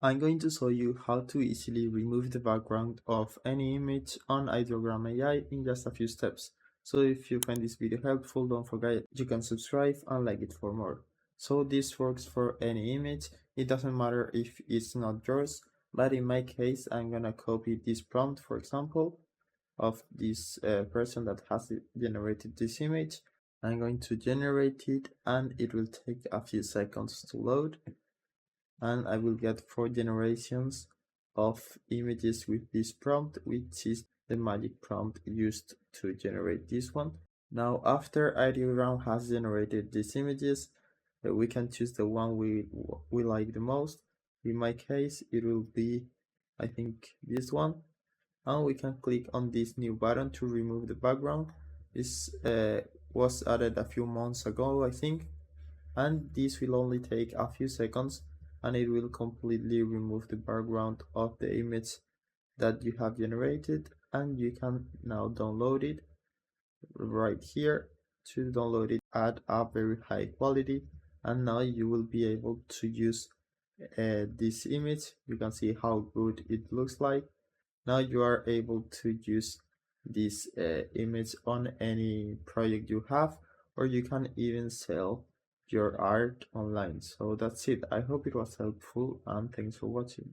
I'm going to show you how to easily remove the background of any image on Ideogram AI in just a few steps. So if you find this video helpful, don't forget you can subscribe and like it for more. So this works for any image. It doesn't matter if it's not yours, but in my case, I'm gonna copy this prompt, for example, of this person that has generated this image. I'm going to generate it and it will take a few seconds to load, and I will get 4 generations of images with this prompt, which is the magic prompt used to generate this one. Now, after Ideogram has generated these images, we can choose the one we like the most. In my case, it will be, I think, this one. And we can click on this new button to remove the background. This was added a few months ago, I think, and this will only take a few seconds and it will completely remove the background of the image that you have generated, and you can now download it right here. To download it at a very high quality, and now you will be able to use this image. You can see how good it looks like. Now you are able to use this image on any project you have, or you can even sell your art online. So that's it. I hope it was helpful, and thanks for watching.